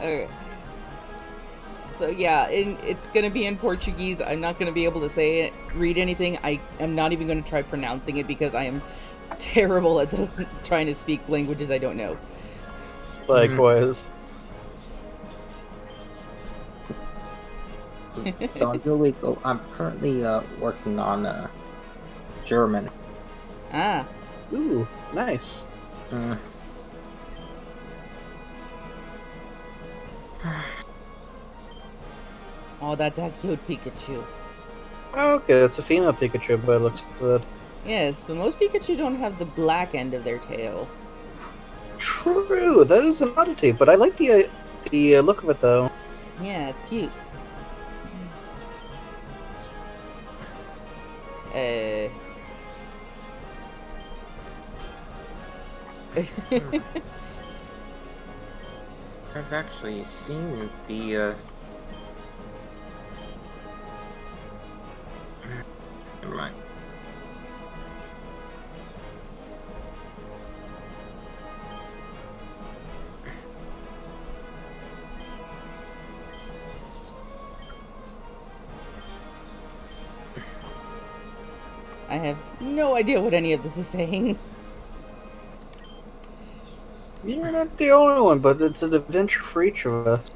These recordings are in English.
Okay. So yeah, it's gonna be in Portuguese. I'm not gonna be able to say it, read anything. I am not even gonna try pronouncing it because I am terrible at trying to speak languages I don't know. Likewise. So until we go, I'm currently working on German. Ah, Ooh, nice. Mm. oh, that's a cute Pikachu. Okay, that's a female Pikachu, but it looks good. Yes, but most Pikachu don't have the black end of their tail. True, that is an oddity, but I like the look of it though. Yeah, it's cute. I've actually seen the. Never mind. I have no idea what any of this is saying. You're not the only one, but it's an adventure for each of us.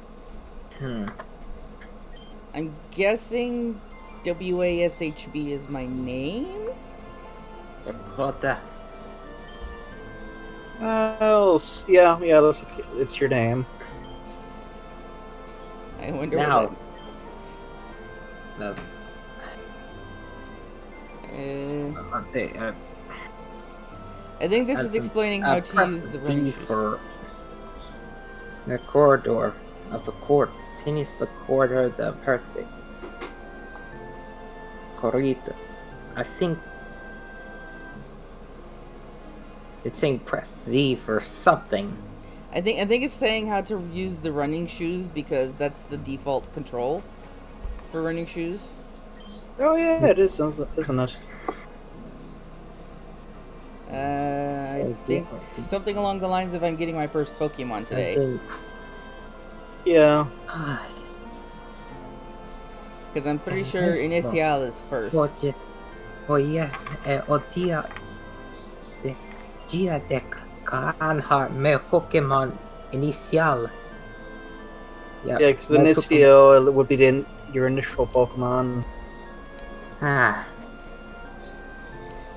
I'm guessing WASHB is my name? Dakota. Yeah, looks like it's your name. I wonder Now, what the I think this is explaining how to use the running shoes. for the corridor of the court. Continues the corridor the perfect corridor. I think it's saying press Z for something. I think it's saying how to use the running shoes because that's the default control for running shoes. Oh yeah, it is, isn't it? I think something along the lines of I'm getting my first Pokemon today. Yeah. Because I'm pretty sure Initial is first. Oye, o dia de ganar meu Pokémon inicial. Yeah, because Initio would be your initial Pokemon.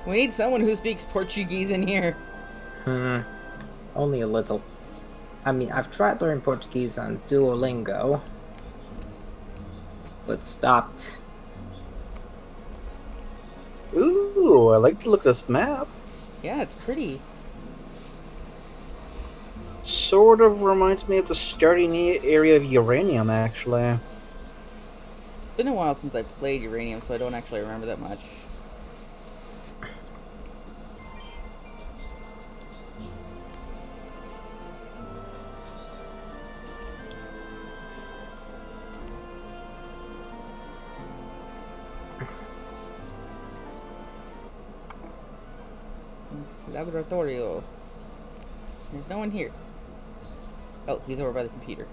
We need someone who speaks Portuguese in here. Only a little. I mean, I've tried learning Portuguese on Duolingo, but stopped. Ooh, I like to look at this map. Yeah, it's pretty. Sort of reminds me of the starting area of Uranium, actually. It's been a while since I played Uranium, so I don't actually remember that much. Laboratorio. There's no one here. Oh, he's over by the computer.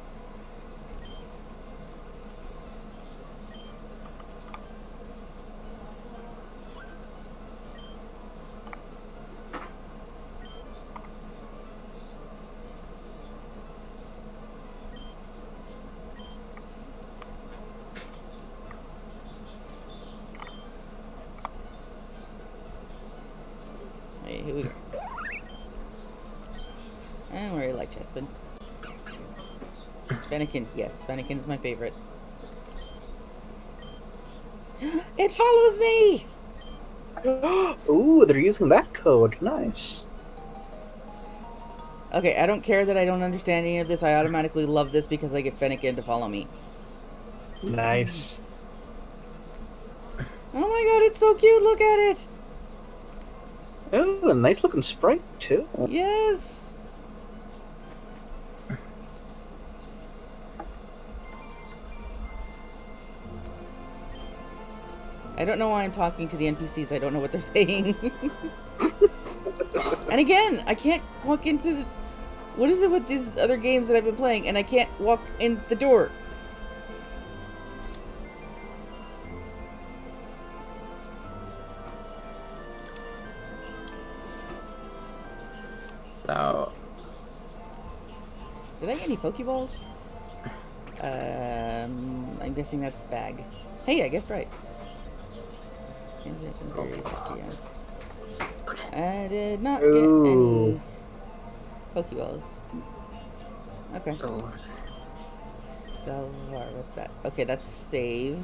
Hey, here we go. I don't really like Chespin. Fennekin, yes, Fennekin's my favorite. It follows me! Ooh, they're using that code. Nice. Okay, I don't care that I don't understand any of this. I automatically love this because I get Fennekin to follow me. Nice. Oh my god, it's so cute! Look at it! Oh, a nice looking sprite, too. Yes! I don't know why I'm talking to the NPCs. I don't know what they're saying. And again, I can't walk into the... What is it with these other games that I've been playing and I can't walk in the door? So, Did I get any Pokeballs? I'm guessing that's bag. Hey, I guessed right. Transaction berries, yes. I did not get Ooh. any Pokeballs. Okay. oh, So, what's that? Okay, that's save.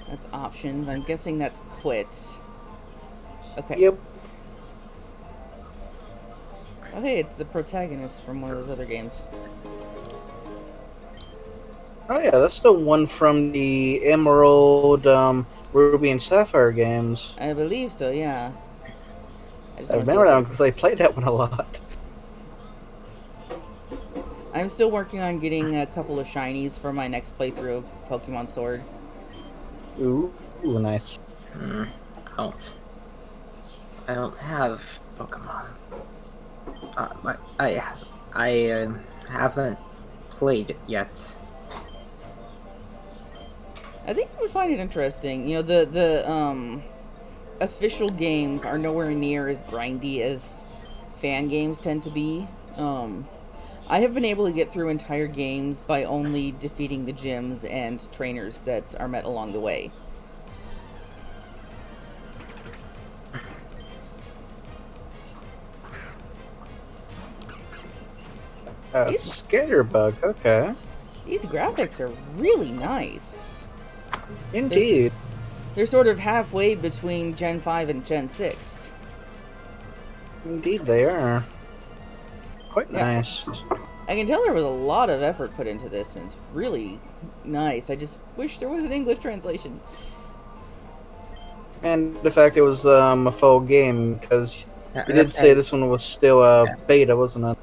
That's options. I'm guessing that's quit. Okay. Yep. Oh, hey, it's the protagonist from one of those other games. Oh yeah, that's the one from the Emerald, Ruby and Sapphire games. I believe so, yeah. I remember that one because I played that one a lot. I'm still working on getting a couple of shinies for my next playthrough of Pokemon Sword. Ooh, nice. I don't have Pokemon. I haven't played yet. I think you would find it interesting. You know, the official games are nowhere near as grindy as fan games tend to be. I have been able to get through entire games by only defeating the gyms and trainers that are met along the way. Scatterbug, okay. These graphics are really nice. Indeed. They're sort of halfway between Gen 5 and Gen 6. Indeed they are. Quite Yeah. nice. I can tell there was a lot of effort put into this, and it's really nice. I just wish there was an English translation. And the fact it was a full game, because you did say this one was still a beta, wasn't it?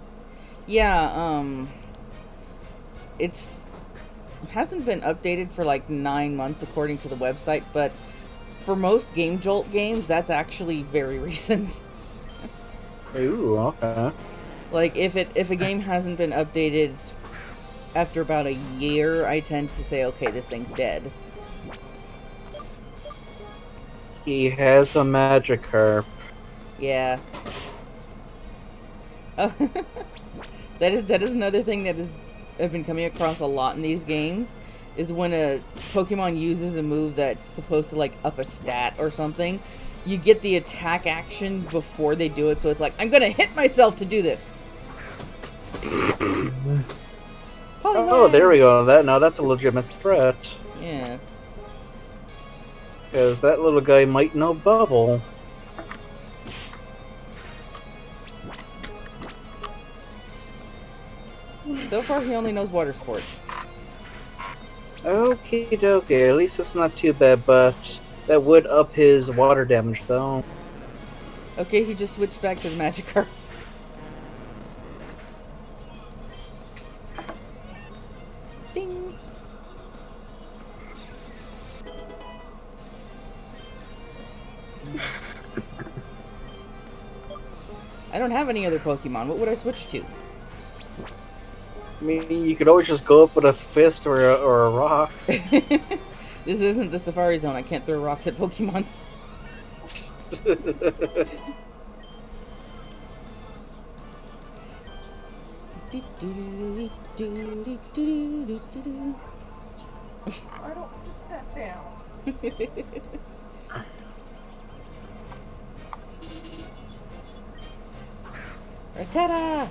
Yeah, it hasn't been updated for like 9 months according to the website, but for most Game Jolt games, that's actually very recent. Ooh, okay. Like, if a game hasn't been updated after about a year, I tend to say, okay, this thing's dead. He has a Magikarp. Yeah. That is another thing that I've been coming across a lot in these games, is when a Pokemon uses a move that's supposed to like up a stat or something, you get the attack action before they do it, so it's like, I'm gonna hit myself to do this. Oh, there we go. That's a legitimate threat. Yeah. Because that little guy might know Bubble. So far, he only knows Water Sport. Okie dokie, at least it's not too bad, but that would up his water damage, though. Okay, he just switched back to the Magikarp. Ding! I don't have any other Pokemon. What would I switch to? I mean, you could always just go up with a fist or a rock. This isn't the Safari Zone. I can't throw rocks at Pokemon. I don't just sat down. Rattata!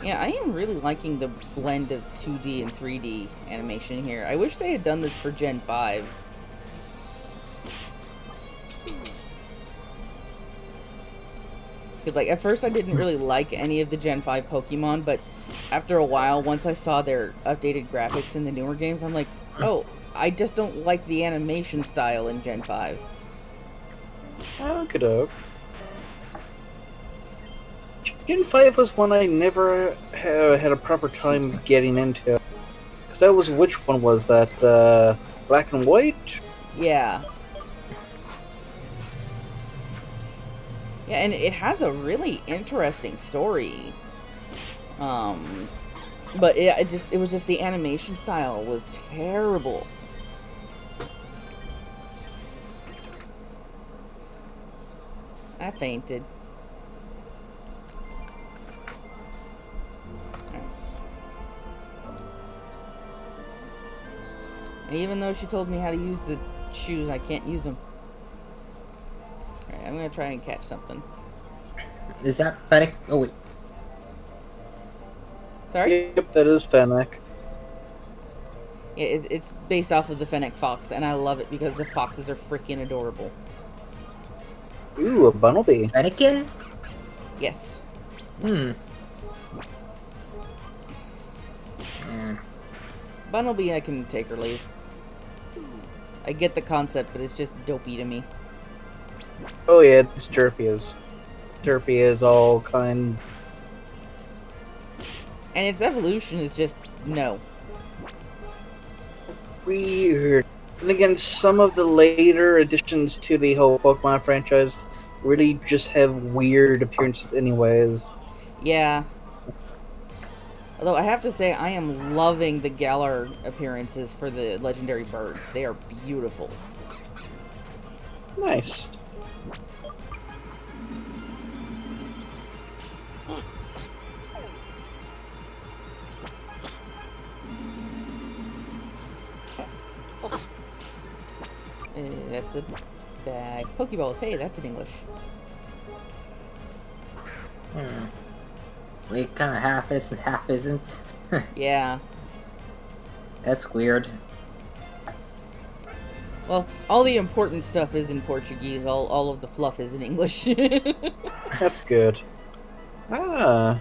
Yeah, I am really liking the blend of 2D and 3D animation here. I wish they had done this for Gen 5. Because, like, at first I didn't really like any of the Gen 5 Pokemon, but after a while, once I saw their updated graphics in the newer games, I'm like, oh, I just don't like the animation style in Gen 5. Okey-doke. Gen 5 was one I never had a proper time getting into. Because that was, which one was that? Black and White? Yeah. Yeah, and it has a really interesting story. But it was just the animation style was terrible. I fainted. And even though she told me how to use the shoes, I can't use them. Alright, I'm gonna try and catch something. Is that Fennec? Oh wait. Sorry? Yep, that is Fennec. Yeah, it's based off of the Fennec Fox, and I love it because the foxes are freaking adorable. Ooh, a Bunnelby. Fennekin? Yes. Hmm. Bunnelby, I can take or leave. I get the concept, but it's just dopey to me. Oh yeah, it's Derpy. Derpy is all kind. And its evolution is just no. Weird. And again, some of the later additions to the whole Pokemon franchise really just have weird appearances anyways. Yeah. Although I have to say, I am loving the Galar appearances for the legendary birds. They are beautiful. Nice. That's a bag. Pokeballs. Hey, that's in English. It kind of half is and half isn't. Yeah. That's weird. Well, all the important stuff is in Portuguese. All of the fluff is in English. That's good. Ah.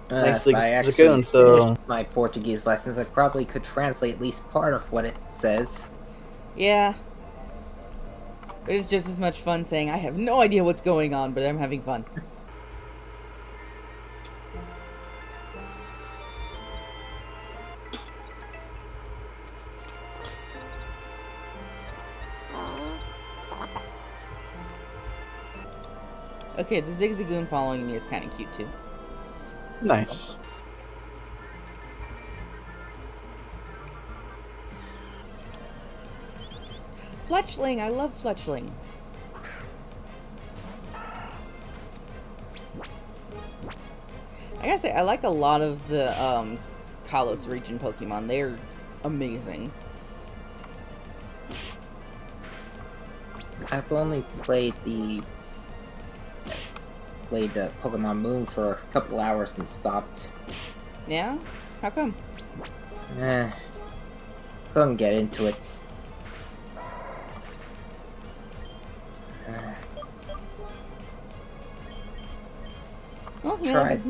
Nicely If I actually Zagoon, so finished my Portuguese lessons, I probably could translate at least part of what it says. Yeah. But it's just as much fun saying, I have no idea what's going on, but I'm having fun. Okay, the Zigzagoon following me is kind of cute, too. nice. Fletchling! I love Fletchling. I gotta say, I like a lot of the Kalos region Pokemon. They're amazing. I've only played the Pokemon Moon for a couple hours and stopped. Yeah? How come? Couldn't get into it. Well, you know, Tried.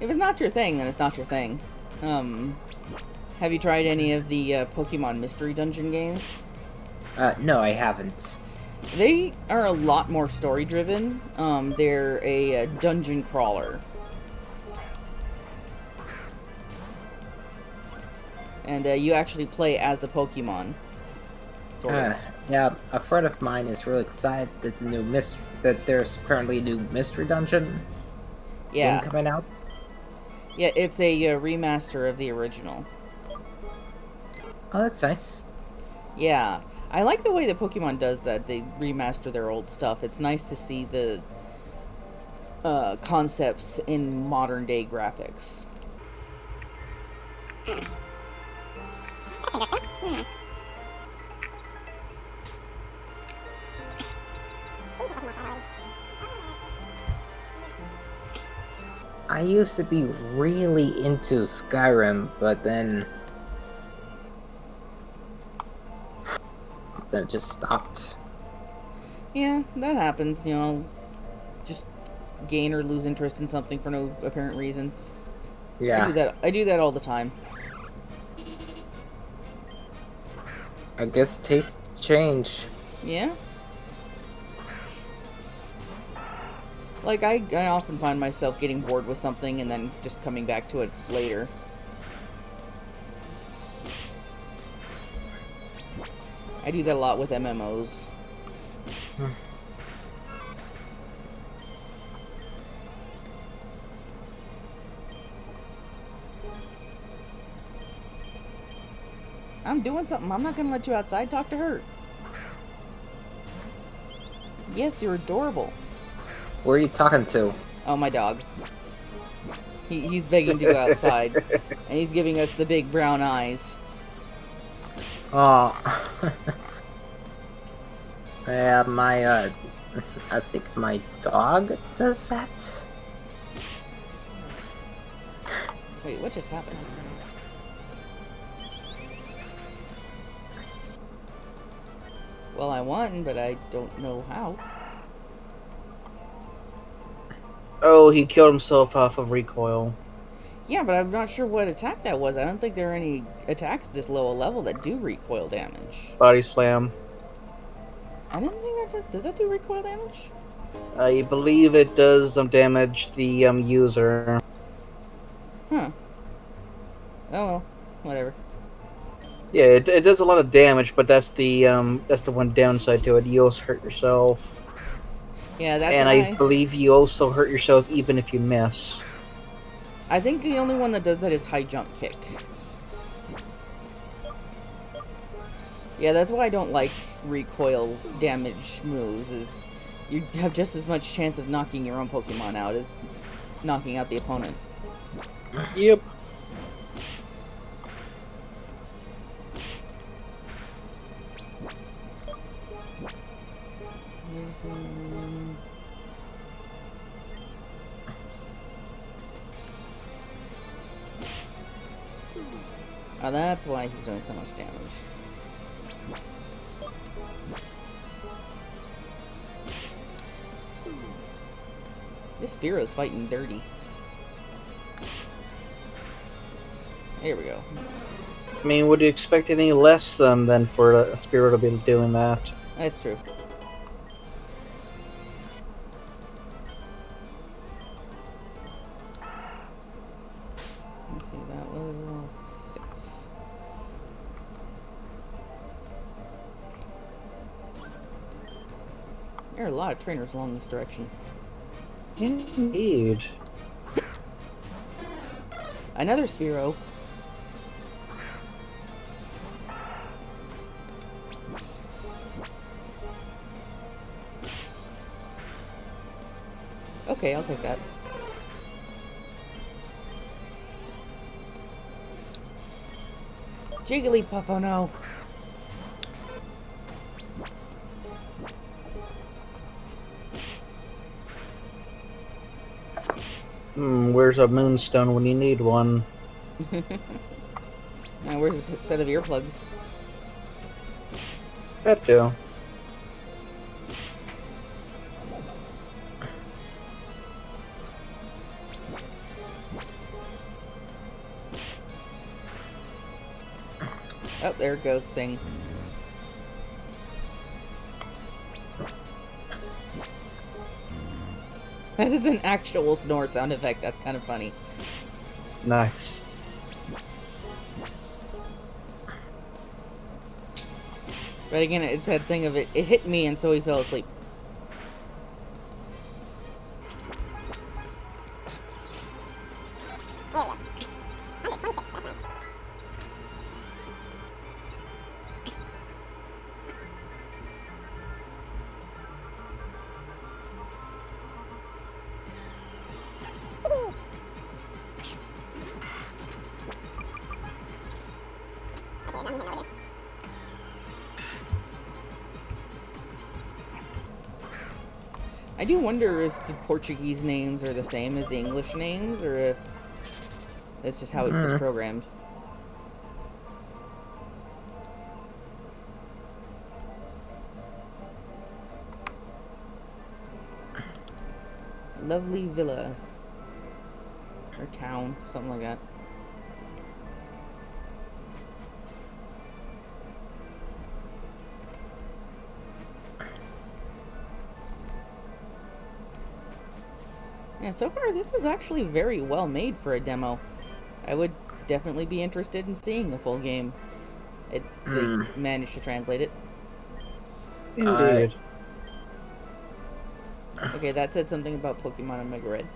if it's not your thing, then it's not your thing. Have you tried any of the Pokemon Mystery Dungeon games? No, I haven't. They are a lot more story-driven. They're a dungeon crawler. And you actually play as a Pokemon. Sort of. Yeah, a friend of mine is really excited that that there's currently a new Mystery Dungeon Yeah. game coming out. Yeah, it's a remaster of the original. Oh, that's nice. Yeah. I like the way that Pokemon does that. They remaster their old stuff. It's nice to see the concepts in modern day graphics. That's interesting. I used to be really into Skyrim, but then that just stopped. Yeah, that happens, you know. Just gain or lose interest in something for no apparent reason. Yeah, I do that all the time. I guess tastes change. Yeah. Like, I often find myself getting bored with something and then just coming back to it later. I do that a lot with MMOs. I'm doing something. I'm not gonna let you outside. Talk to her. Yes, you're adorable. Who are you talking to? Oh, my dog. He's begging to go outside. And he's giving us the big brown eyes. Oh. Yeah, I think my dog does that. Wait, what just happened? Well, I won, but I don't know how. Oh, he killed himself off of recoil. Yeah, but I'm not sure what attack that was. I don't think there are any attacks this low a level that do recoil damage. Body slam. I didn't think that does that do recoil damage? I believe it does damage the user. Huh. Oh well, whatever. Yeah, it does a lot of damage, but that's the one downside to it. You also hurt yourself. Yeah, that's And why. I believe you also hurt yourself even if you miss. I think the only one that does that is high jump kick. Yeah, that's why I don't like recoil damage moves, is you have just as much chance of knocking your own Pokemon out as knocking out the opponent. Yep. Oh, that's why he's doing so much damage. This Spearo's fighting dirty. Here we go. I mean, would you expect any less than for a Spearow to be doing that? That's true. Okay, that was 6. There are a lot of trainers along this direction. Indeed. Another Spearow. Okay, I'll take that. Jigglypuff, oh no. Where's a moonstone when you need one? Now, where's a set of earplugs? That too. Oh, there it goes, Sing. That is an actual snore sound effect. That's kind of funny. Nice. But again, it's that thing of it hit me and so he fell asleep. I do wonder if the Portuguese names are the same as the English names, or if that's just how it was programmed. Lovely villa. Or town, something like that. Yeah, so far this is actually very well made for a demo. I would definitely be interested in seeing the full game. They managed to translate it. Indeed. Okay, that said something about Pokemon and Mega Red.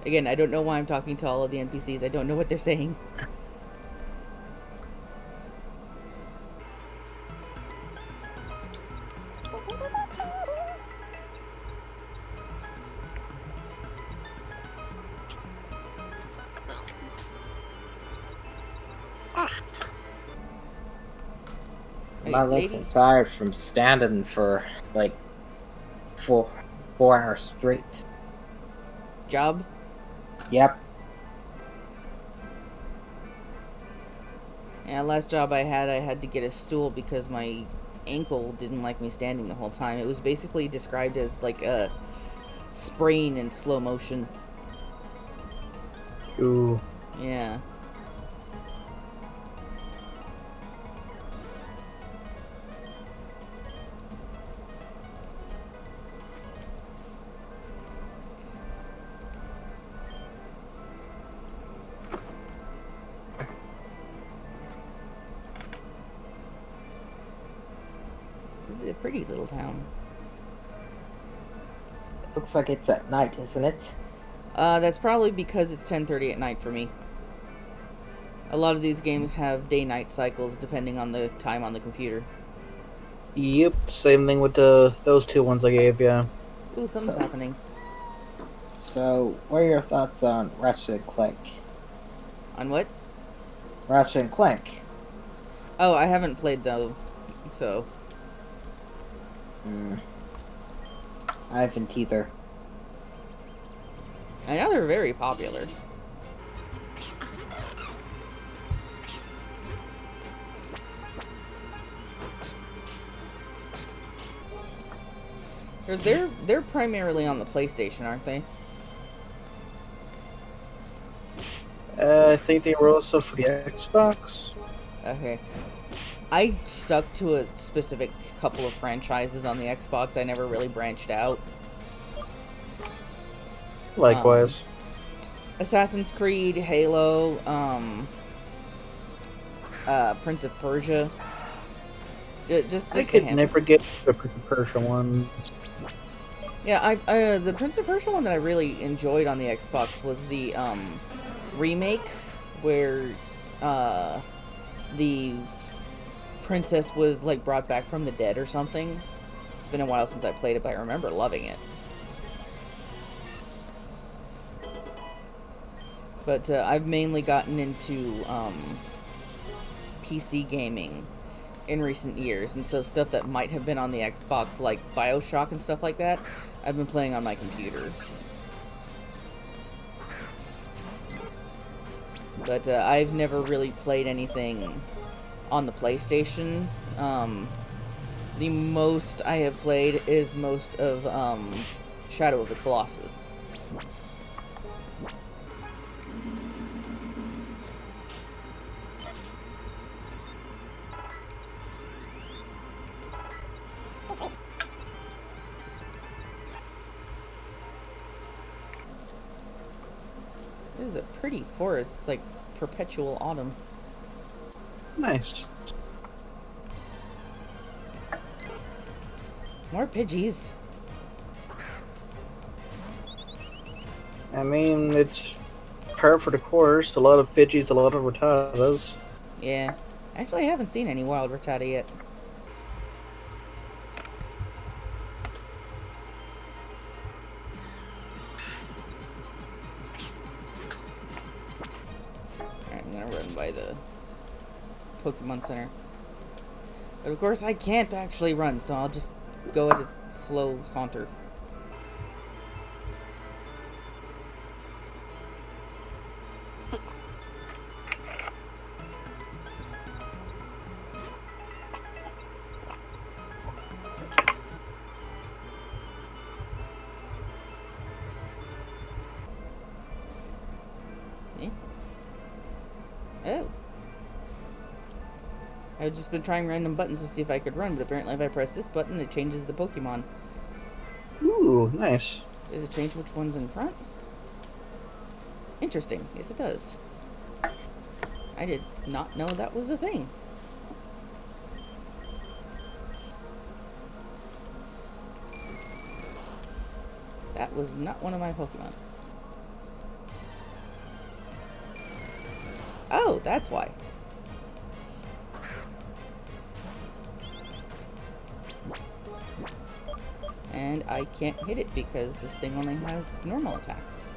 Again, I don't know why I'm talking to all of the NPCs. I don't know what they're saying. Hey, My legs lady. are tired from standing for like four hours straight. Job? Yep. Yeah, last job I had to get a stool because my ankle didn't like me standing the whole time. It was basically described as like a sprain in slow motion. Ooh. Yeah. This is a pretty little town. Looks like it's at night, isn't it? That's probably because it's 10:30 at night for me. A lot of these games have day-night cycles depending on the time on the computer. Yep, same thing with those two ones I gave you. Ooh, something's So- happening. So, what are your thoughts on Ratchet and Clank? On what? Ratchet and Clank. Oh, I haven't played though, so I haven't either. I know they're very popular. Because they're primarily on the PlayStation, aren't they? I think they were also for the Xbox. Okay. I stuck to a specific couple of franchises on the Xbox. I never really branched out. Likewise. Assassin's Creed, Halo, Prince of Persia. Just I a could handful. never get the Prince of Persia ones. Yeah, the Prince of Persia one that I really enjoyed on the Xbox was the remake where the princess was like brought back from the dead or something. It's been a while since I played it, but I remember loving it. But I've mainly gotten into PC gaming in recent years, and so stuff that might have been on the Xbox, like BioShock and stuff like that, I've been playing on my computer. But I've never really played anything on the PlayStation. The most I have played is most of Shadow of the Colossus. This is a pretty forest. It's like perpetual autumn. Nice. More Pidgeys. I mean, it's par for the course. A lot of Pidgeys, a lot of Rattatas. Yeah. Actually, I haven't seen any wild Rattata yet. Alright, I'm gonna run by the Pokemon Center. But of course, I can't actually run, so I'll just go at a slow saunter. Oh. I've just been trying random buttons to see if I could run, but apparently if I press this button, it changes the Pokemon. Ooh, nice. Does it change which one's in front? Interesting. Yes, it does. I did not know that was a thing. That was not one of my Pokemon. Oh, that's why. And I can't hit it because this thing only has normal attacks.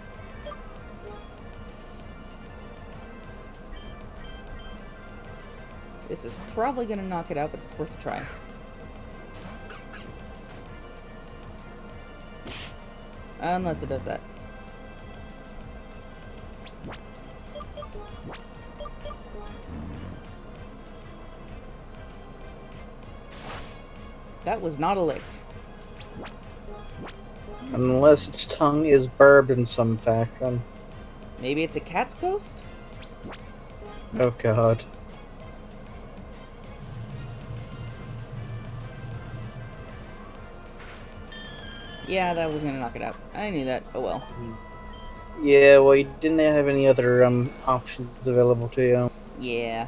This This is probably gonna knock it out, but it's worth a try. Unless it does that. That was not a lick. Unless its tongue is barbed in some fashion. Maybe it's a cat's ghost? Oh god. Yeah, that was gonna knock it out. I knew that. Oh well. Yeah, well, you didn't have any other options available to you. Yeah.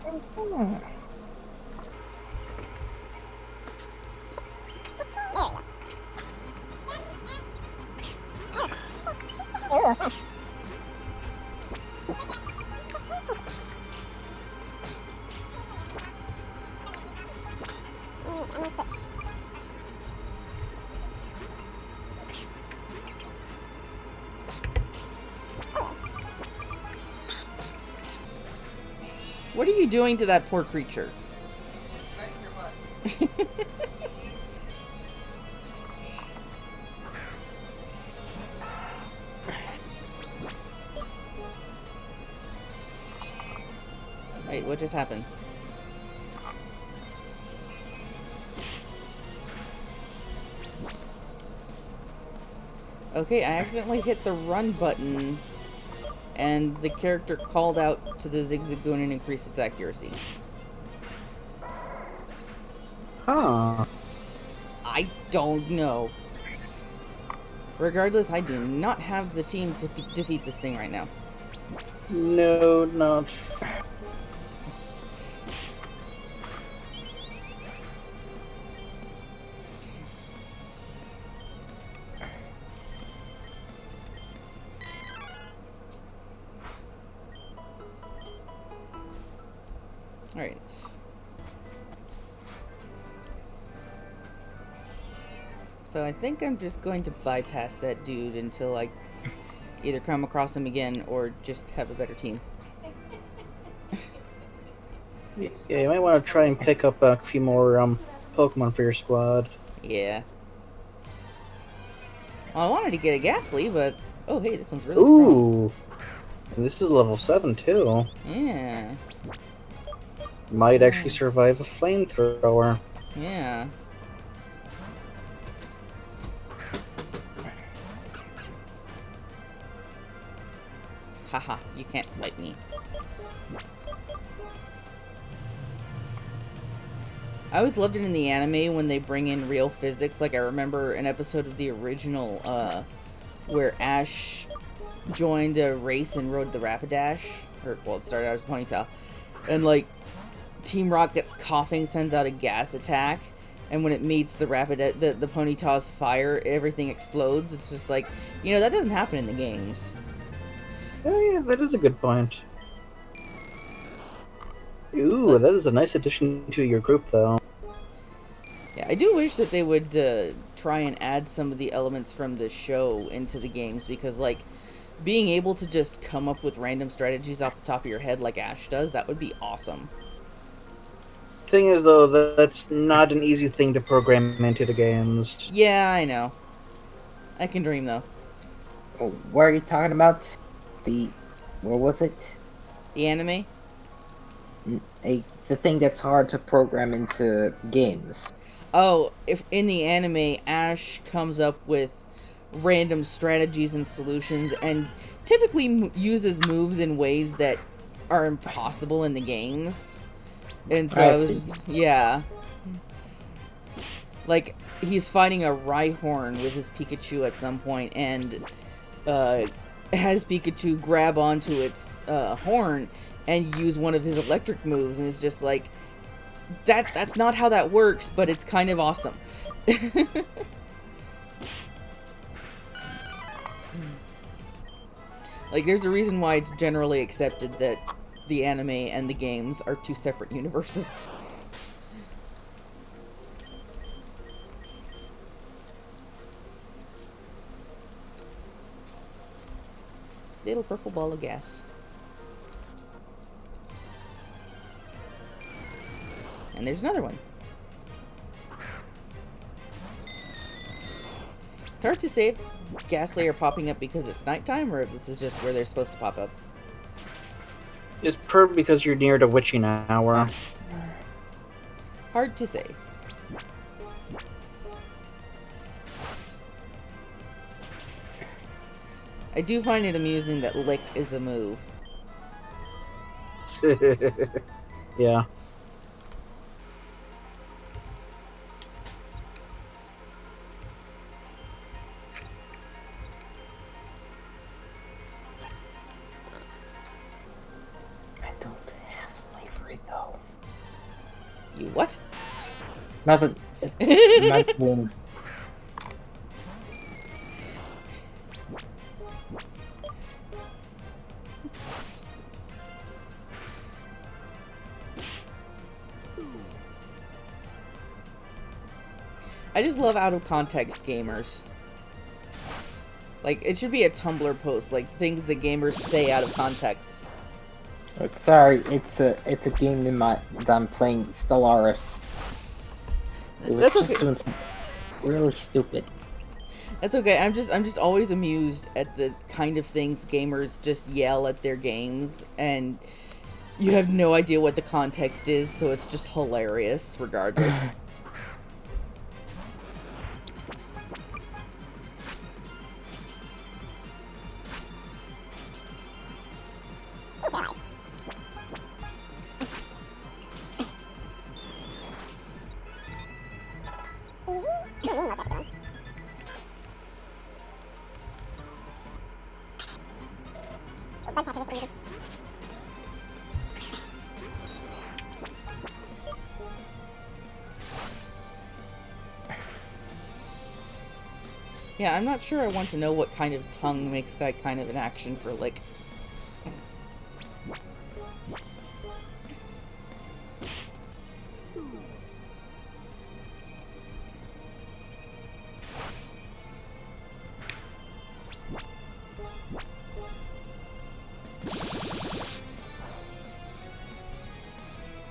What are you doing to that poor creature? Wait, what just happened? Okay, I accidentally hit the run button and the character called out to the Zigzagoon and increased its accuracy. Huh. I don't know. Regardless, I do not have the team to defeat this thing right now. No, not. Alright. So I think I'm just going to bypass that dude until I either come across him again or just have a better team. Yeah, you might want to try and pick up a few more Pokemon for your squad. Yeah. Well, I wanted to get a Ghastly, but... Oh, hey, this one's really strong. Ooh! And this is level 7, too. Yeah. Might actually survive a flamethrower. Yeah. Haha, you can't swipe me. I always loved it in the anime when they bring in real physics. Like, I remember an episode of the original, where Ash joined a race and rode the Rapidash. Or, well, it started out as a ponytail. And, like, Team Rocket's coughing sends out a gas attack. And when it meets the the Ponyta's fire, everything explodes. It's just like, you know, that doesn't happen in the games. Oh yeah, that is a good point. Ooh, that is a nice addition to your group, though. Yeah, I do wish that they would try and add some of the elements from the show into the games, because, like, being able to just come up with random strategies off the top of your head like Ash does, that would be awesome. Thing is, though, that's not an easy thing to program into the games. Yeah, I know. I can dream, though. Oh, what are you talking about? What was it? The anime? The thing that's hard to program into games. Oh, if in the anime, Ash comes up with random strategies and solutions, and typically uses moves in ways that are impossible in the games. And so, I I was, yeah. Like, he's fighting a Rhyhorn with his Pikachu at some point, and has Pikachu grab onto its horn and use one of his electric moves, and it's just like, that's not how that works, but it's kind of awesome. Like, there's a reason why it's generally accepted that the anime and the games are two separate universes. Little purple ball of gas. And there's another one. It's hard to say if Ghastly are popping up because it's nighttime or if this is just where they're supposed to pop up. It's probably because you're near the witching hour. Hard to say. I do find it amusing that lick is a move. Yeah. I don't have slavery though. You what? Nothing. It's not wound. I just love out of context gamers. Like, it should be a Tumblr post, like things that gamers say out of context. Oh, sorry, it's a game that I'm playing, Stellaris. It was That's just okay. doing something really stupid. That's okay. I'm just always amused at the kind of things gamers just yell at their games, and you have no idea what the context is, so it's just hilarious regardless. Yeah, I'm not sure I want to know what kind of tongue makes that kind of an action for lick.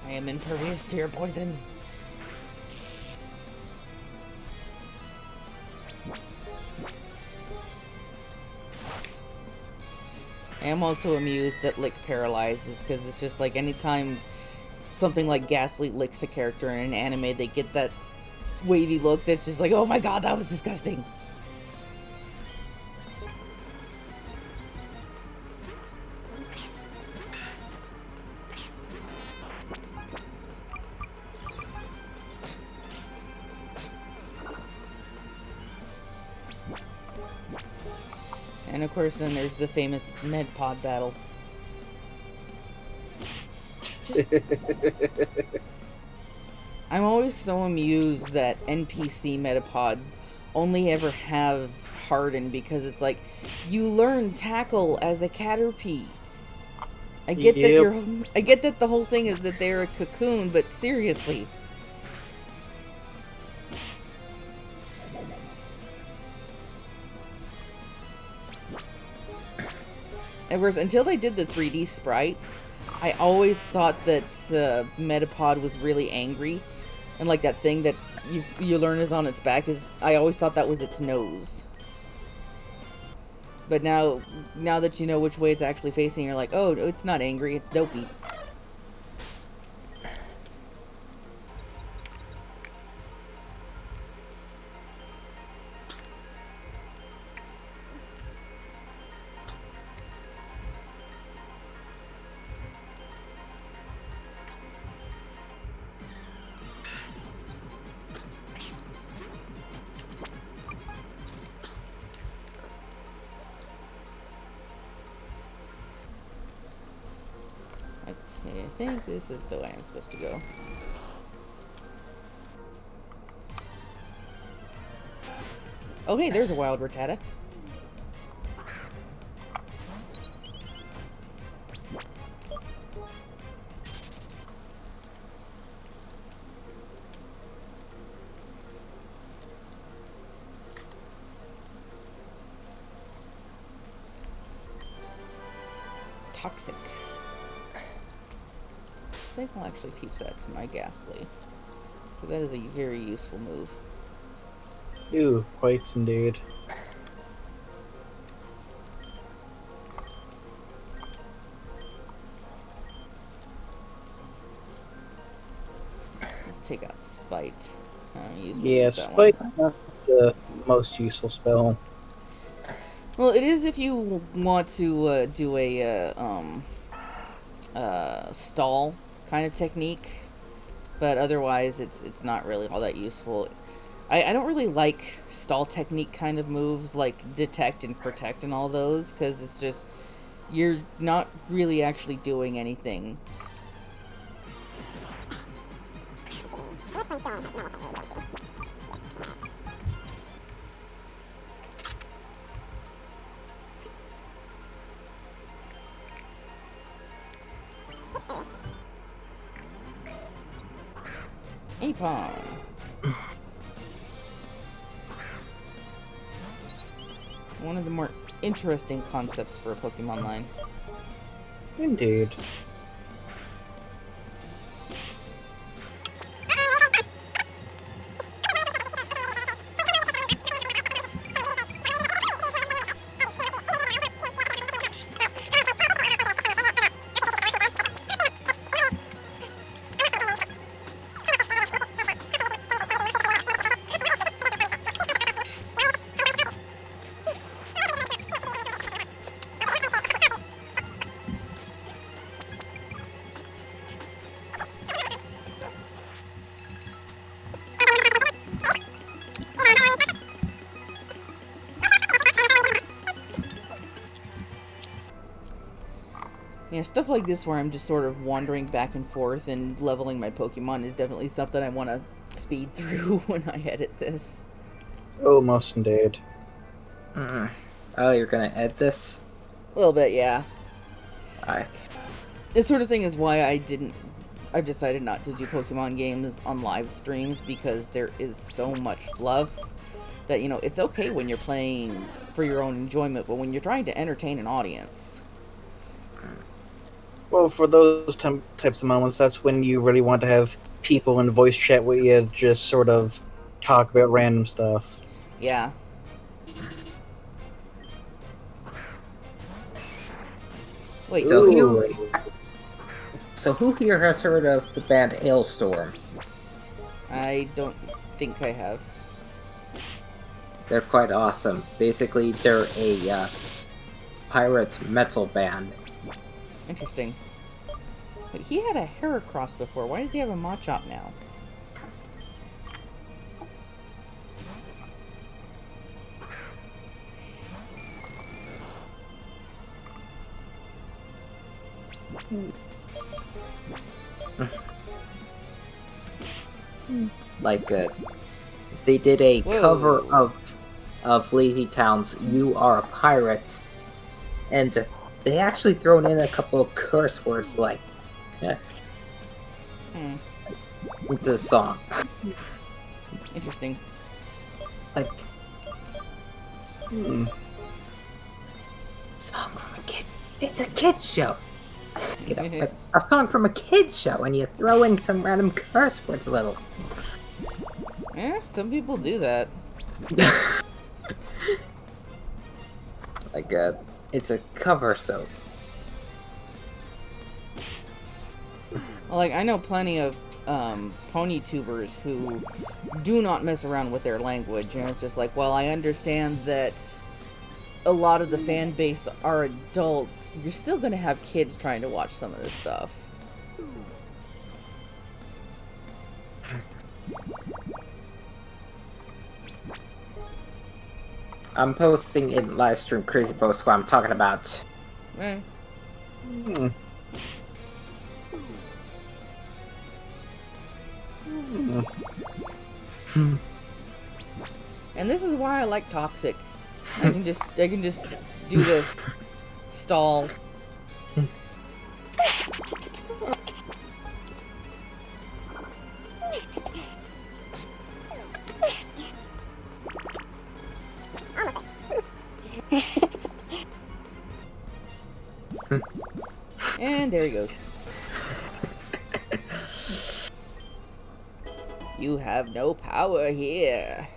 I am impervious to your poison. I am also amused that lick paralyzes, because it's just like anytime something like Ghastly licks a character in an anime, they get that wavy look that's just like, oh my god, that was disgusting. And of course, then there's the famous MedPod battle. I'm always so amused that NPC Metapods only ever have Harden, because it's like, you learn tackle as a Caterpie. I get that I get that the whole thing is that they're a cocoon, but seriously. Of course, until they did the 3D sprites, I always thought that Metapod was really angry, and like that thing that you learn is on its back is, I always thought that was its nose. But now that you know which way it's actually facing, you're like, oh, it's not angry, it's dopey. Okay, I think this is the way I'm supposed to go. Oh hey, there's a wild Rattata. Toxic. I think I'll actually teach that to my Ghastly. That is a very useful move. Ooh, quite indeed. Let's take out Spite. Yeah, Spite is not the most useful spell. Well, it is if you want to do a stall kind of technique, but otherwise it's not really all that useful. I don't really like stall technique kind of moves like detect and protect and all those, because it's just you're not really actually doing anything. Apon. One of the more interesting concepts for a Pokemon line. Indeed. Yeah, stuff like this where I'm just sort of wandering back and forth and leveling my Pokemon is definitely something I want to speed through when I edit this. Oh, most indeed. Oh, you're gonna edit this? A little bit, yeah. I This sort of thing is why I've decided not to do Pokemon games on live streams, because there is so much fluff that, you know, it's okay when you're playing for your own enjoyment, but when you're trying to entertain an audience... Well, for those types of moments, that's when you really want to have people in voice chat with you just sort of talk about random stuff. Yeah. Wait, So Ooh. who here has heard of the band Hailstorm? I don't think I have. They're quite awesome. Basically, they're a pirate metal band. Interesting. But he had a Heracross before. Why does he have a Machop now? Like, they did a Whoa. cover of Lazy Town's "You Are a Pirate," and they actually thrown in a couple of curse words like into the song. Interesting. Like, Hmm. song from a kid. It's a kid show. You know, a song from a kid show, and you throw in some random curse words a little. Yeah, some people do that. Like, it's a cover, so. Well, like, I know plenty of pony tubers who do not mess around with their language, and it's just like, well, I understand that a lot of the fan base are adults. You're still gonna have kids trying to watch some of this stuff. I'm posting in live stream crazy posts what I'm talking about. Eh. Hmm. Hmm. And this is why I like Toxic. I can just do this. Stall. And there he goes. You have no power here.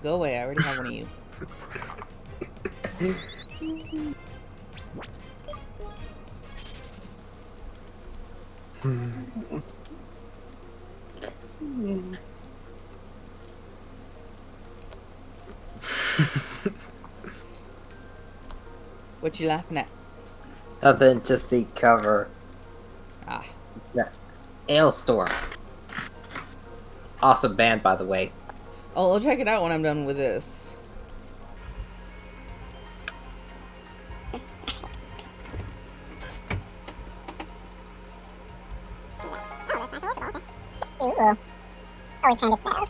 Go away, I already have one of you. What you laughing at? Other than just the cover. Ah. Yeah. Ailstorm. Awesome band, by the way. I'll check it out when I'm done with this. Ooh. Always kind of bad.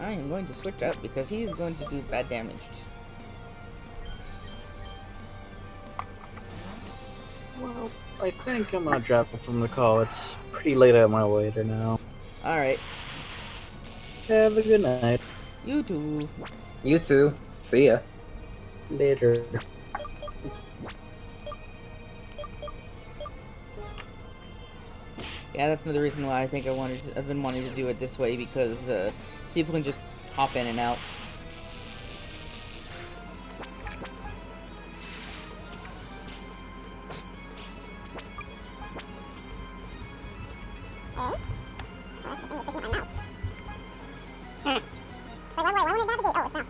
I am going to switch up because he's going to do bad damage. Well, I think I'm gonna drop it from the call. It's pretty late at my waiter now. Alright. Have a good night. You too. You too. See ya. Later. Yeah, that's another reason why I think I've been wanting to do it this way, because people can just hop in and out. Why won't it navigate? Oh, it's mouse.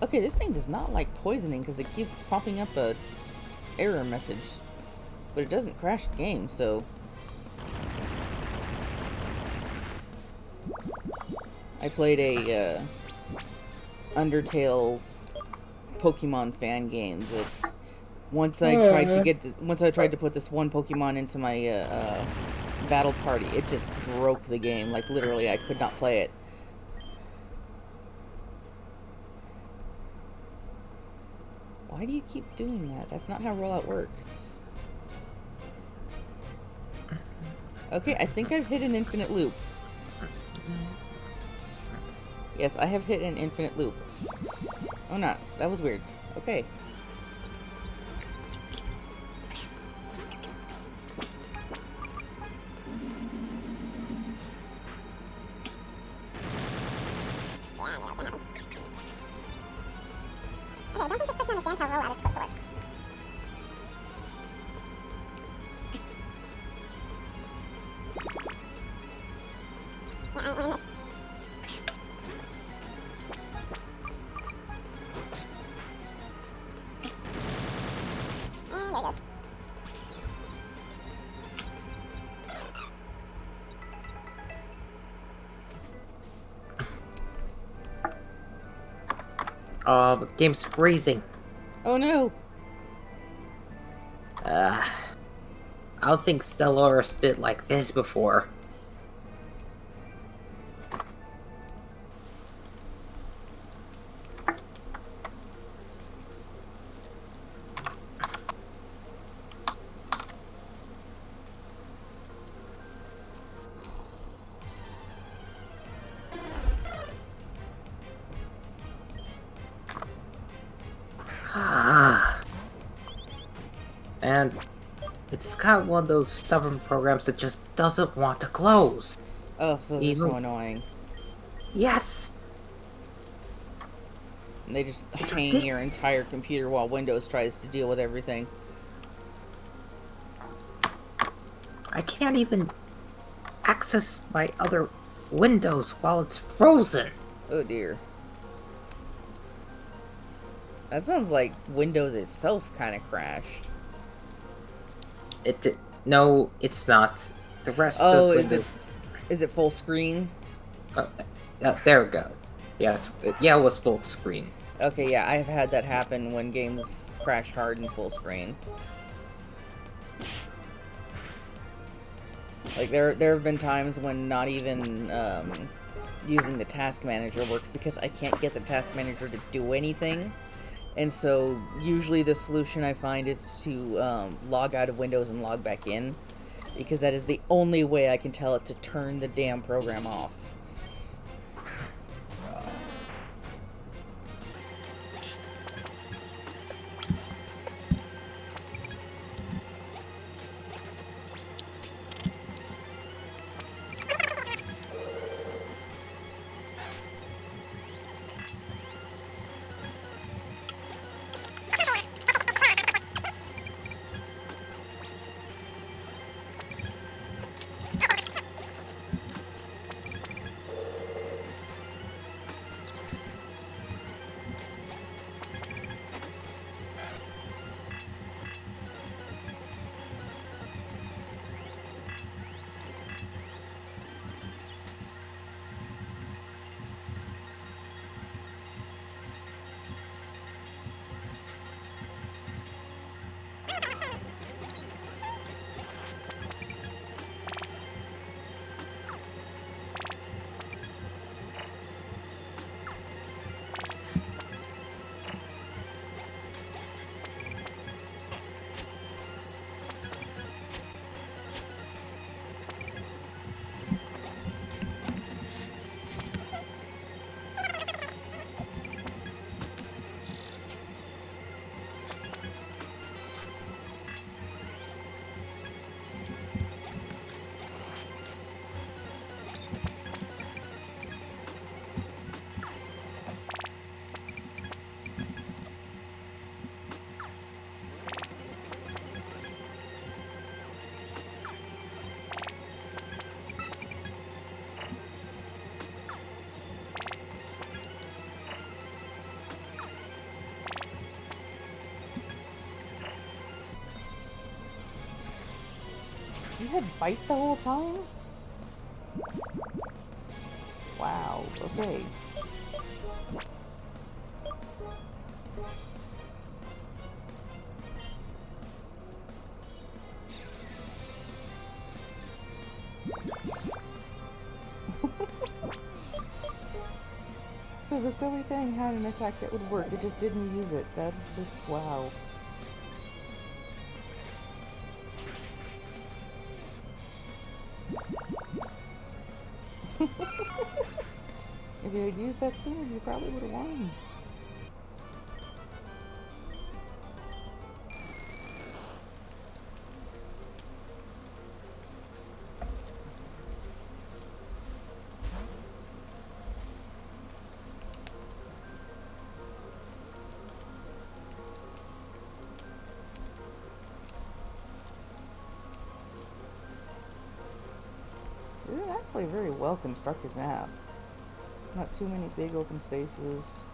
Okay, this thing does not like poisoning because it keeps popping up a error message, but it doesn't crash the game, so I played a Undertale Pokemon fan game that once I tried to put this one Pokemon into my battle party, it just broke the game. Like literally, I could not play it. Why do you keep doing that? That's not how rollout works. Okay, I think I've hit an infinite loop. Yes, I have hit an infinite loop. Oh, not. That was weird. Okay. Okay, I don't think this person understands how rollout is supposed to work. Yeah, I'm in this. And there it goes. The game's freezing. Oh no! I don't think Stellaris did like this before. And it's kind of one of those stubborn programs that just doesn't want to close. Oh, those are so annoying. Yes! And They just hang your entire computer while Windows tries to deal with everything. I can't even access my other windows while it's frozen. Oh dear. That sounds like Windows itself kind of crashed. No, it's not. The rest Oh, of is Windows... it full screen? There it goes. Yeah, it was full screen. Okay, yeah, I've had that happen when games crash hard in full screen. Like, there have been times when not even using the task manager works because I can't get the task manager to do anything. And so, usually the solution I find is to log out of Windows and log back in, because that is the only way I can tell it to turn the damn program off. You had bite the whole time? Wow, okay. So the silly thing had an attack that would work, it just didn't use it. That's just, wow. If you had used that sooner, you probably would have won. This is actually a very well constructed map. Not too many big open spaces.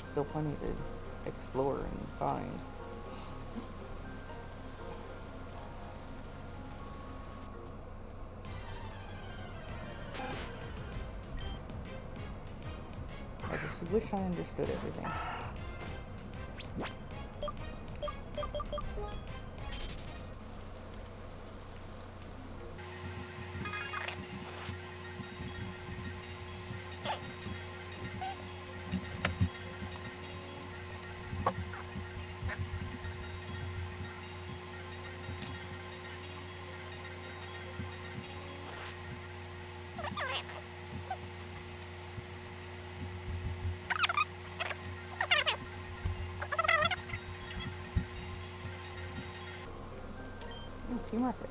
Still plenty to explore and find. I just wish I understood everything. Team Rocket.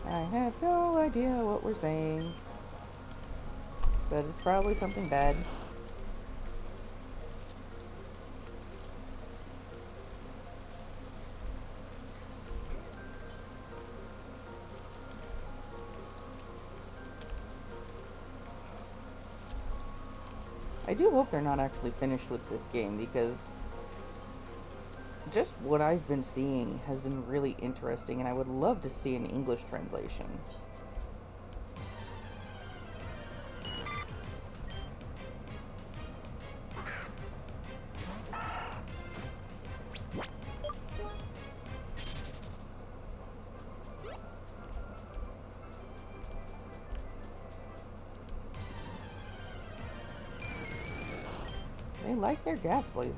I have no idea what we're saying. but it's probably something bad. I do hope they're not actually finished with this game, because just what I've been seeing has been really interesting, and I would love to see an English translation. They like their Ghastlies.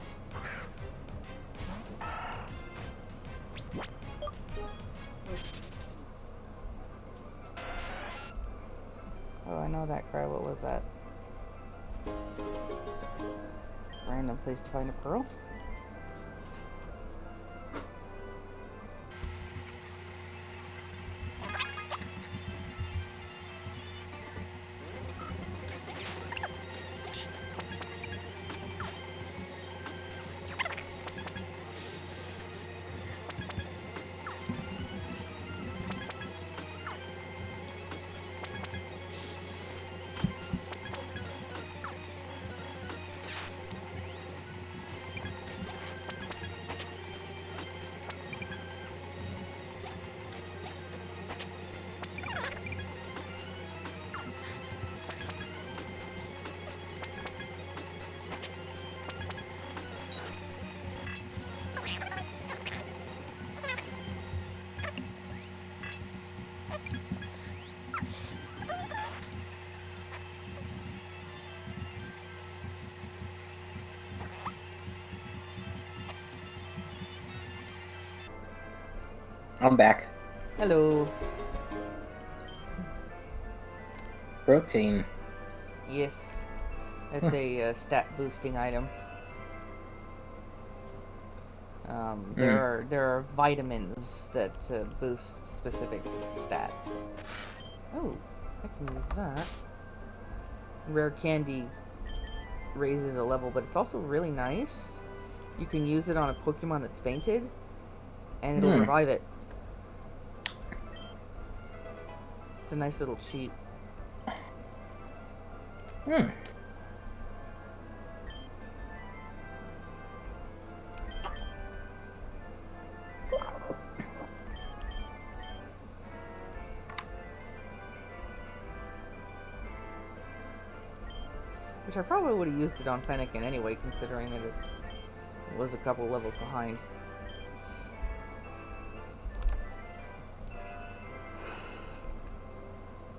Oh, I know that cry. What was that? Random place to find a pearl? I'm back. Hello. Protein. Yes. That's a stat boosting item. There are vitamins that boost specific stats. Oh, I can use that. Rare candy raises a level, but it's also really nice. You can use it on a Pokemon that's fainted, and it'll revive it. It's a nice little cheat. Which I probably would have used it on Fennekin anyway, considering that it was a couple levels behind.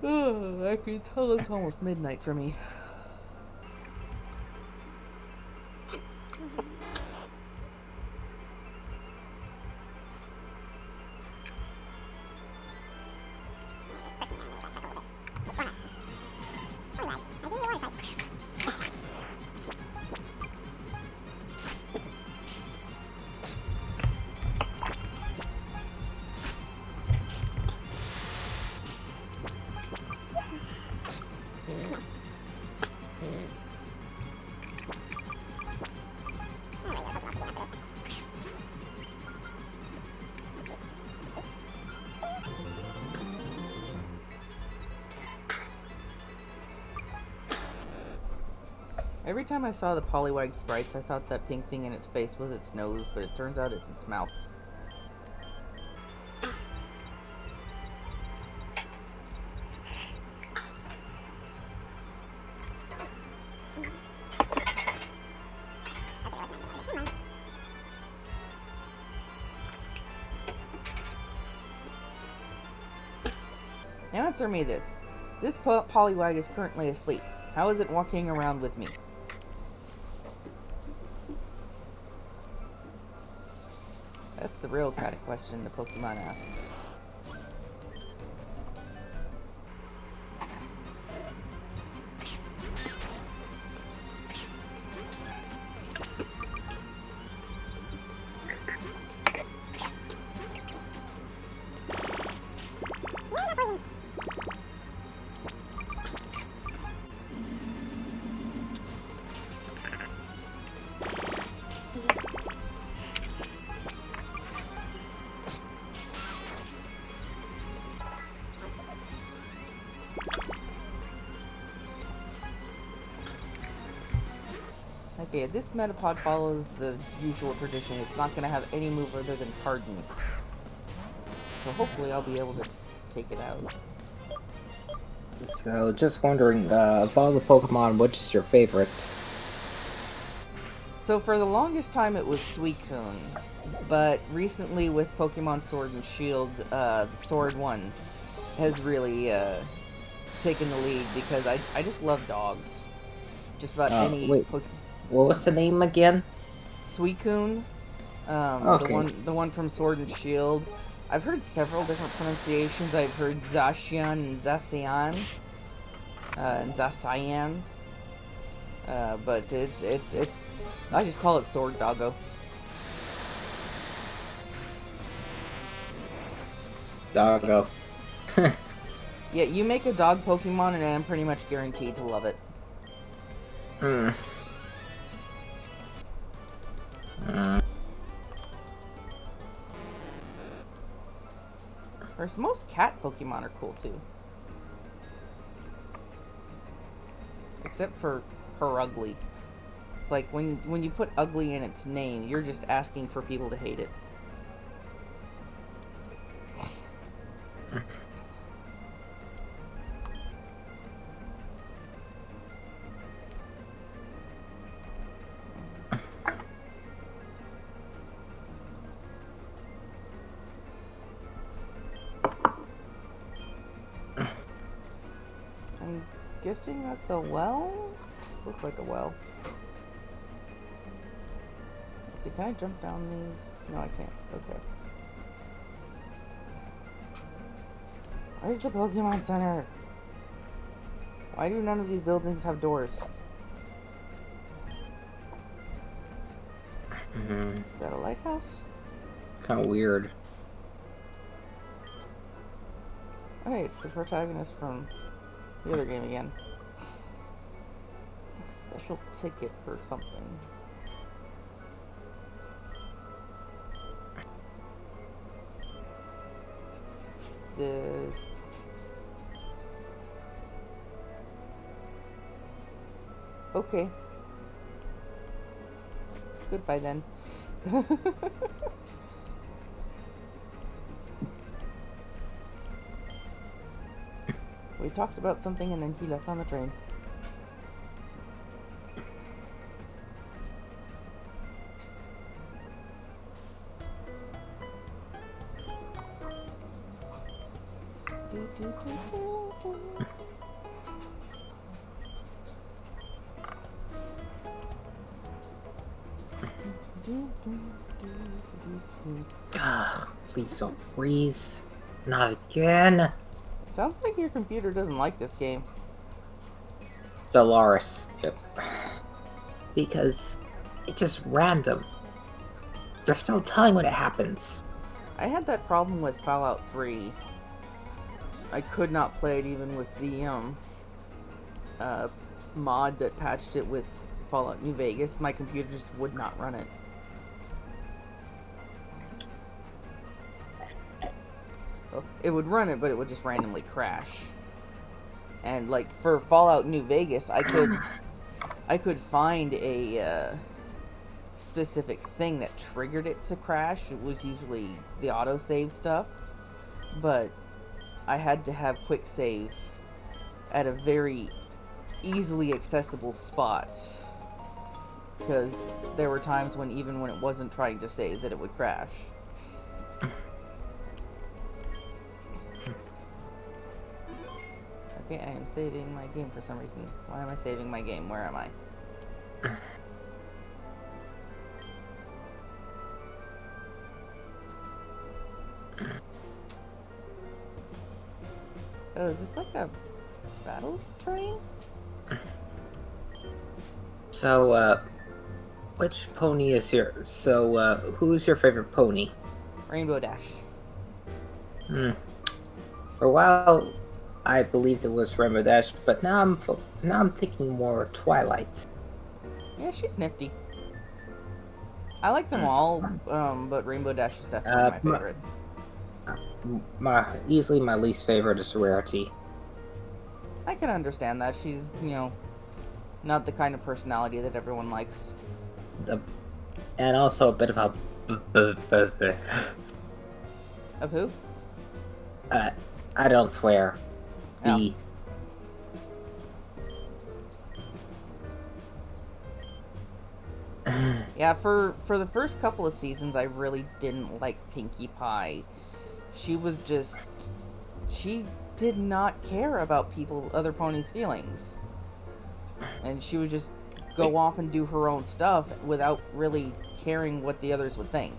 I can tell it's almost midnight for me. Every time I saw the Poliwag sprites, I thought that pink thing in its face was its nose, but it turns out it's its mouth. Now answer me this. This Poliwag is currently asleep. How is it walking around with me? That's the real kind of question the Pokemon asks. Okay, this Metapod follows the usual tradition. It's not going to have any move other than Harden. So hopefully I'll be able to take it out. So, just wondering, of all the Pokemon, which is your favorite? So for the longest time it was Suicune. But recently with Pokemon Sword and Shield, the Sword one has really taken the lead because I just love dogs. Just about any Wait. What was the name again? Suicune, Okay. the one from Sword and Shield. I've heard several different pronunciations. I've heard Zacian and Zacian, and Zacian. But it's I just call it Sword Doggo. Doggo. Yeah, you make a dog Pokemon and I'm pretty much guaranteed to love it. Hmm. First, most cat Pokemon are cool too. Except for Ugly. It's like when you put ugly in its name, you're just asking for people to hate it. I'm guessing that's a well? Looks like a well. Let's see, can I jump down these? No, I can't. Okay. Where's the Pokemon Center? Why do none of these buildings have doors? Is that a lighthouse? It's kind of weird. Okay, it's the protagonist from the other game again. Special ticket for something. Okay. Goodbye then. We talked about something and then he left on the train. Ugh, please don't freeze. Not again. Sounds like your computer doesn't like this game. Stellaris. Yep. Because it's just random. There's no telling when it happens. I had that problem with Fallout 3. I could not play it even with the mod that patched it with Fallout New Vegas. My computer just would not run it. Well, it would run it, but it would just randomly crash. And like for Fallout New Vegas, I could find a specific thing that triggered it to crash. It was usually the autosave stuff, but I had to have quick save at a very easily accessible spot, because there were times when even when it wasn't trying to save that it would crash. Okay, I am saving my game for some reason. Why am I saving my game? Where am I? Oh, is this like a battle train? So, which pony is your... So, who's your favorite pony? Rainbow Dash. For a while, I believed it was Rainbow Dash, but now I'm thinking more Twilight. Yeah, she's nifty. I like them all, but Rainbow Dash is definitely my favorite. Easily my least favorite is Rarity. I can understand that. She's, you know, Not the kind of personality that everyone likes. And also a bit of a Of who? I don't swear. Oh. B. Yeah, for the first couple of seasons, I really didn't like Pinkie Pie. She did not care about other ponies' feelings. And she would just go off and do her own stuff without really caring what the others would think.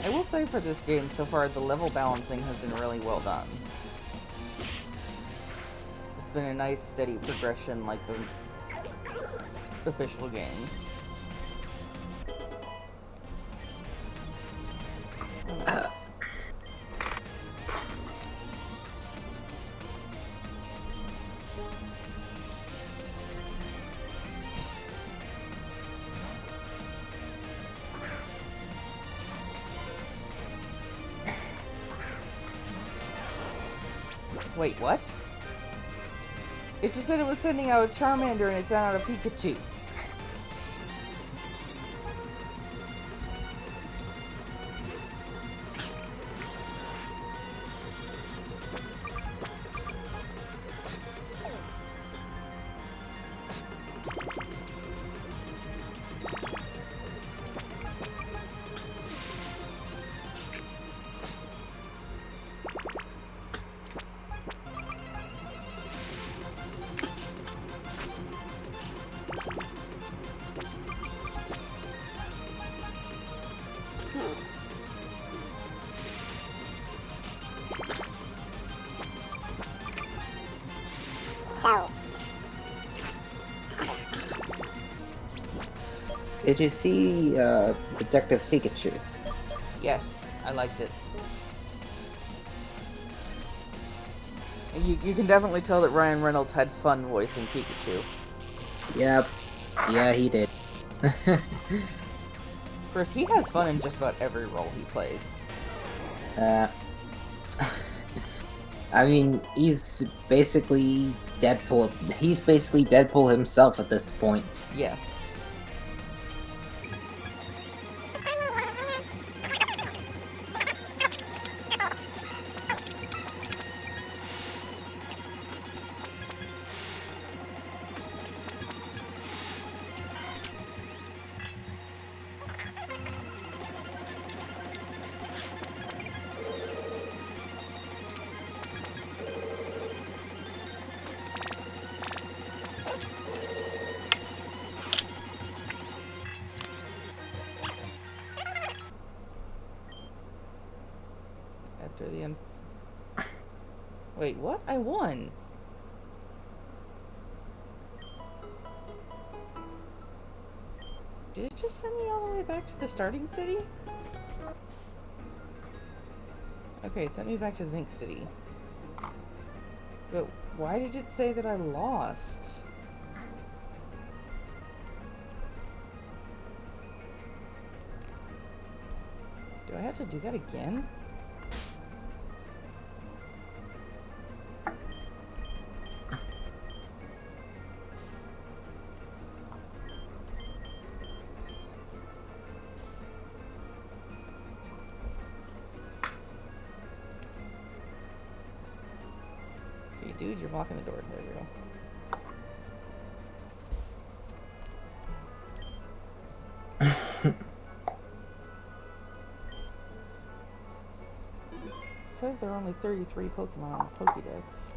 I will say for this game, so far, the level balancing has been really well done. It's been a nice, steady progression like the official games. Nice. Wait, what? It just said it was sending out a Charmander and it sent out a Pikachu. So, Did you see Detective Pikachu? Yes, I liked it. You can definitely tell that Ryan Reynolds had fun voicing Pikachu. Yep. Yeah, he did. Of course, he has fun in just about every role he plays. I mean, he's basically Deadpool. He's basically Deadpool himself at this point. Yes. After the end. Wait, what? I won. Did it just send me all the way back to the starting city? Okay, it sent me back to Zinc City. But why did it say that I lost? Do I have to do that again? Okay, dude, you're blocking the door. There we go. It says there are only 33 Pokemon on the Pokédex.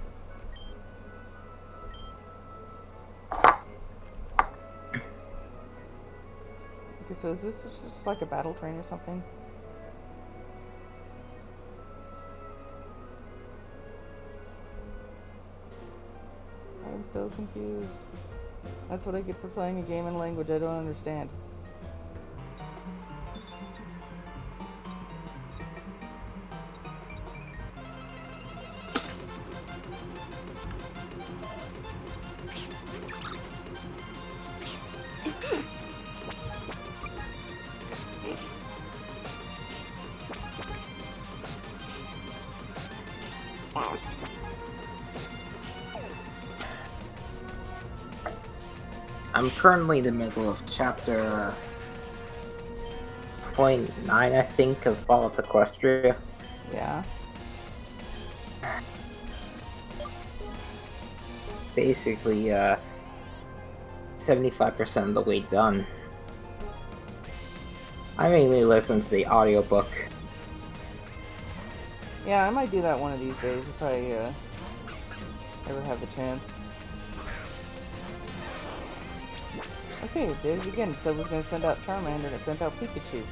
Okay, so is this just like a battle train or something? I'm so confused. That's what I get for playing a game in a language I don't understand. so. I'm currently in the middle of chapter point 9, I think, of Fallout Equestria. Yeah. Basically, 75% of the way done. I mainly listen to the audiobook. Yeah, I might do that one of these days if I ever have the chance. Okay, it did it again. It said it was going to send out Charmander and it sent out Pikachu.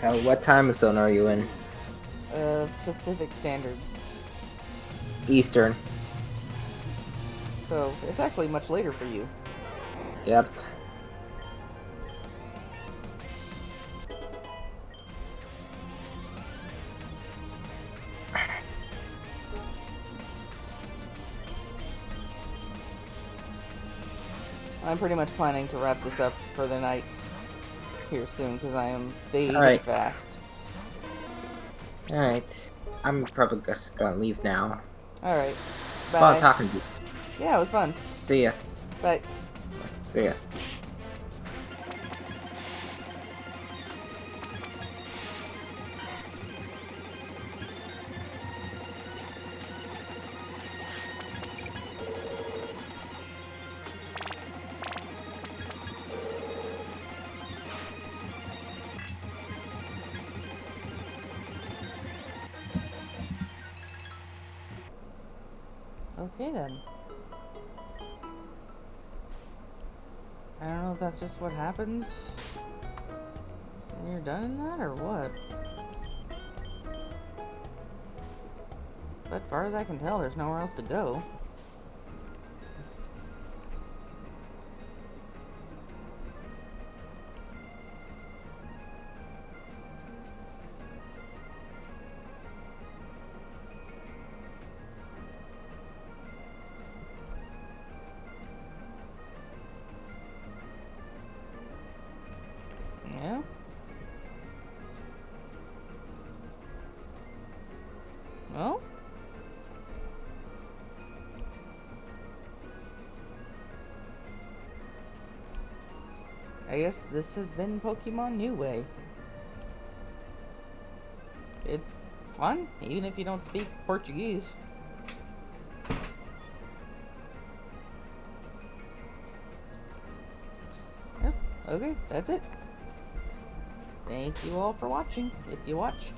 So, what time zone are you in? Pacific Standard. Eastern. So, it's actually much later for you. Yep. I'm pretty much planning to wrap this up for the night here soon because I am fading Alright. fast. Alright. I'm probably just gonna leave now. Alright. Bye. Fun talking to you. Yeah, it was fun. See ya. Bye. See ya. Okay then. I don't know if that's just what happens when you're done in that or what. But as far as I can tell, there's nowhere else to go. Yeah. Well. I guess this has been Pokemon New Way. It's fun, even if you don't speak Portuguese. Yep. Okay, that's it. Thank you all for watching, if you watched.